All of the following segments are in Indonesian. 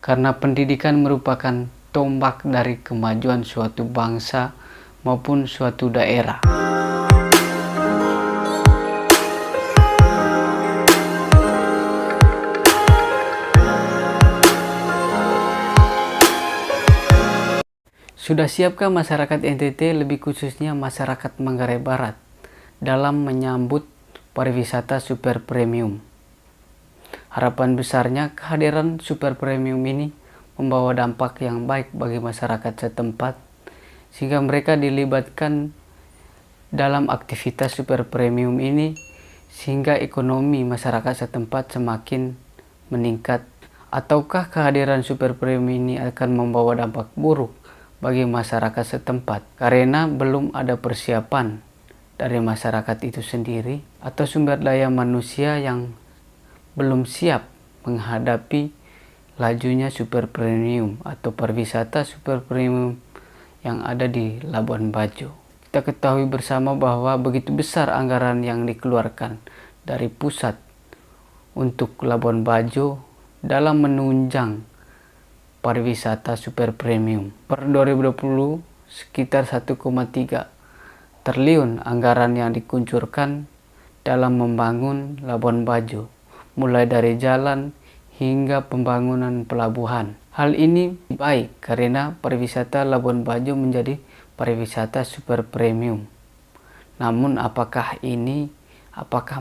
karena pendidikan merupakan tombak dari kemajuan suatu bangsa maupun suatu daerah. Sudah siapkah masyarakat NTT, lebih khususnya masyarakat Manggarai Barat, dalam menyambut pariwisata super premium? Harapan besarnya kehadiran super premium ini membawa dampak yang baik bagi masyarakat setempat, sehingga mereka dilibatkan dalam aktivitas super premium ini, sehingga ekonomi masyarakat setempat semakin meningkat. Ataukah kehadiran super premium ini akan membawa dampak buruk bagi masyarakat setempat karena belum ada persiapan dari masyarakat itu sendiri atau sumber daya manusia yang belum siap menghadapi lajunya super premium atau pariwisata super premium yang ada di Labuan Bajo. Kita ketahui bersama bahwa begitu besar anggaran yang dikeluarkan dari pusat untuk Labuan Bajo dalam menunjang pariwisata super premium. Per 2020 sekitar 1,3 triliun anggaran yang dikuncurkan dalam membangun Labuan Bajo, mulai dari jalan hingga pembangunan pelabuhan. Hal ini baik karena pariwisata Labuan Bajo menjadi pariwisata super premium. Namun apakah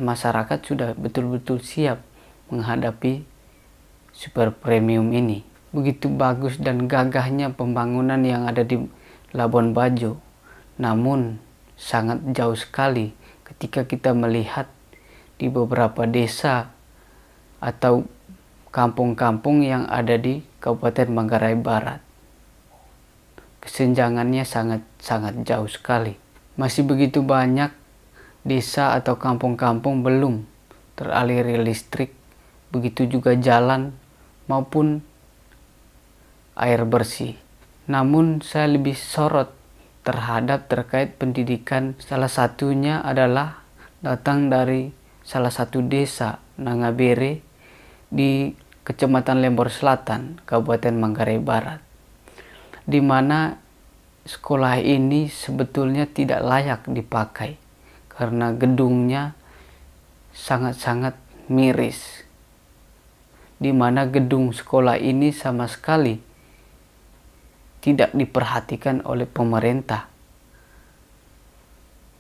masyarakat sudah betul-betul siap menghadapi super premium ini? Begitu bagus dan gagahnya pembangunan yang ada di Labuan Bajo, namun sangat jauh sekali ketika kita melihat di beberapa desa atau kampung-kampung yang ada di Kabupaten Manggarai Barat. Kesenjangannya sangat jauh sekali. Masih begitu banyak desa atau kampung-kampung belum teraliri listrik, begitu juga jalan maupun air bersih. Namun saya lebih sorot terkait pendidikan. Salah satunya adalah datang dari salah satu desa, Nangabere, di Kecamatan Lembor Selatan, Kabupaten Manggarai Barat, di mana sekolah ini sebetulnya tidak layak dipakai karena gedungnya sangat-sangat miris, di mana gedung sekolah ini sama sekali tidak diperhatikan oleh pemerintah.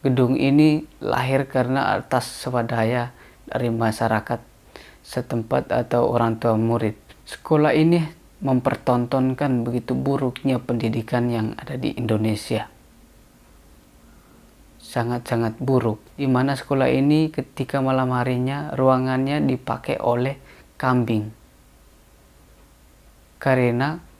Gedung ini lahir karena atas swadaya dari masyarakat setempat atau orang tua murid. Sekolah ini mempertontonkan begitu buruknya pendidikan yang ada di Indonesia. Sangat-sangat buruk. Di mana sekolah ini ketika malam harinya ruangannya dipakai oleh kambing. Karena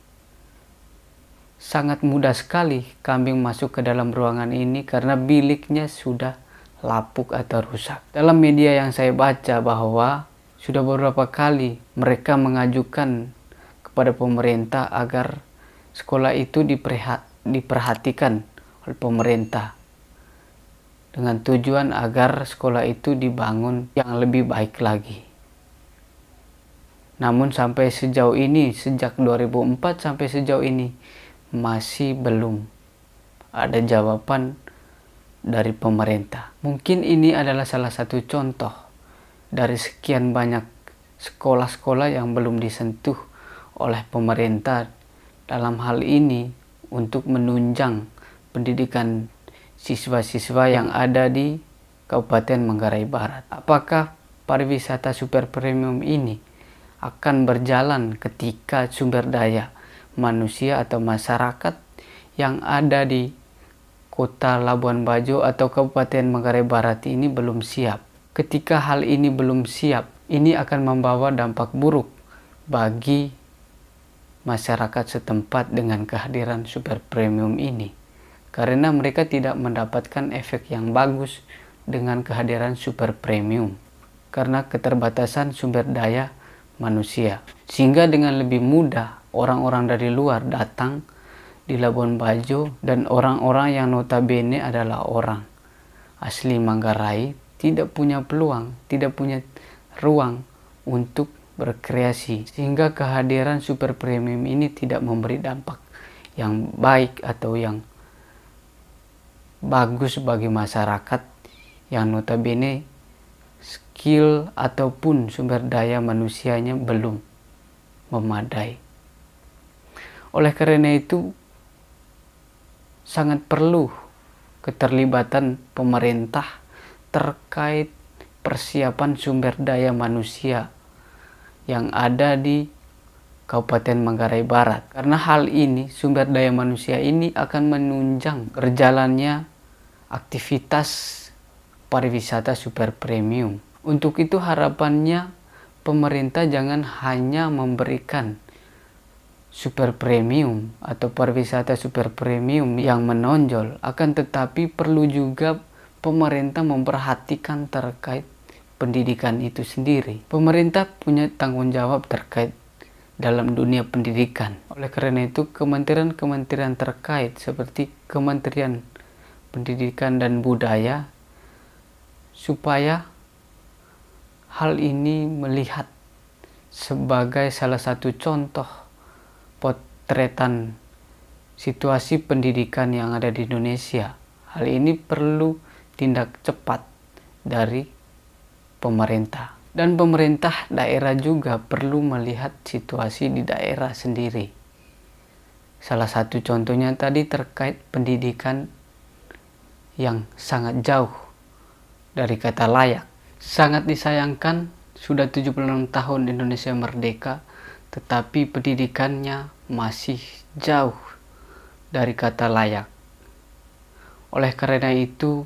sangat mudah sekali kambing masuk ke dalam ruangan ini karena biliknya sudah lapuk atau rusak. Dalam media yang saya baca bahwa sudah beberapa kali mereka mengajukan kepada pemerintah agar sekolah itu diperhatikan oleh pemerintah dengan tujuan agar sekolah itu dibangun yang lebih baik lagi. Namun sampai sejauh ini, sejak 2004 sampai sejauh ini, masih belum ada jawaban dari pemerintah. Mungkin ini adalah salah satu contoh dari sekian banyak sekolah-sekolah yang belum disentuh oleh pemerintah dalam hal ini untuk menunjang pendidikan siswa-siswa yang ada di Kabupaten Manggarai Barat. Apakah pariwisata super premium ini akan berjalan ketika sumber daya manusia atau masyarakat yang ada di kota Labuan Bajo atau Kabupaten Manggarai Barat ini belum siap? Ketika hal ini belum siap, ini akan membawa dampak buruk bagi masyarakat setempat dengan kehadiran super premium ini, karena mereka tidak mendapatkan efek yang bagus dengan kehadiran super premium karena keterbatasan sumber daya manusia, sehingga dengan lebih mudah orang-orang dari luar datang di Labuan Bajo, dan orang-orang yang notabene adalah orang asli Manggarai tidak punya peluang, tidak punya ruang untuk berkreasi, sehingga kehadiran super premium ini tidak memberi dampak yang baik atau yang bagus bagi masyarakat yang notabene skill ataupun sumber daya manusianya belum memadai. Oleh karena itu sangat perlu keterlibatan pemerintah terkait persiapan sumber daya manusia yang ada di Kabupaten Manggarai Barat. Karena hal ini, sumber daya manusia ini akan menunjang berjalannya aktivitas pariwisata super premium. Untuk itu harapannya pemerintah jangan hanya memberikan super premium atau pariwisata super premium yang menonjol, akan tetapi perlu juga pemerintah memperhatikan terkait pendidikan itu sendiri. Pemerintah punya tanggung jawab terkait dalam dunia pendidikan. Oleh karena itu kementerian-kementerian terkait seperti Kementerian Pendidikan dan Budaya, supaya hal ini melihat sebagai salah satu contoh potretan situasi pendidikan yang ada di Indonesia. Hal ini perlu tindak cepat dari pemerintah. Dan pemerintah daerah juga perlu melihat situasi di daerah sendiri. Salah satu contohnya tadi terkait pendidikan yang sangat jauh dari kata layak. Sangat disayangkan sudah 76 tahun Indonesia merdeka, tetapi pendidikannya masih jauh dari kata layak. Oleh karena itu,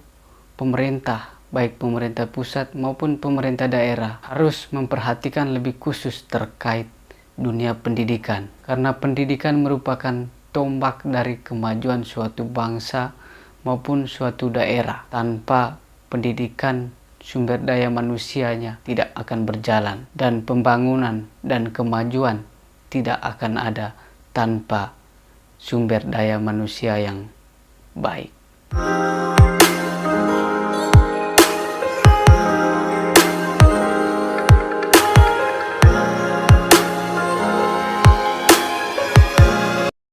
pemerintah, baik pemerintah pusat maupun pemerintah daerah, harus memperhatikan lebih khusus terkait dunia pendidikan. Karena pendidikan merupakan tombak dari kemajuan suatu bangsa maupun suatu daerah. Tanpa pendidikan, sumber daya manusianya tidak akan berjalan, dan pembangunan dan kemajuan tidak akan ada tanpa sumber daya manusia yang baik.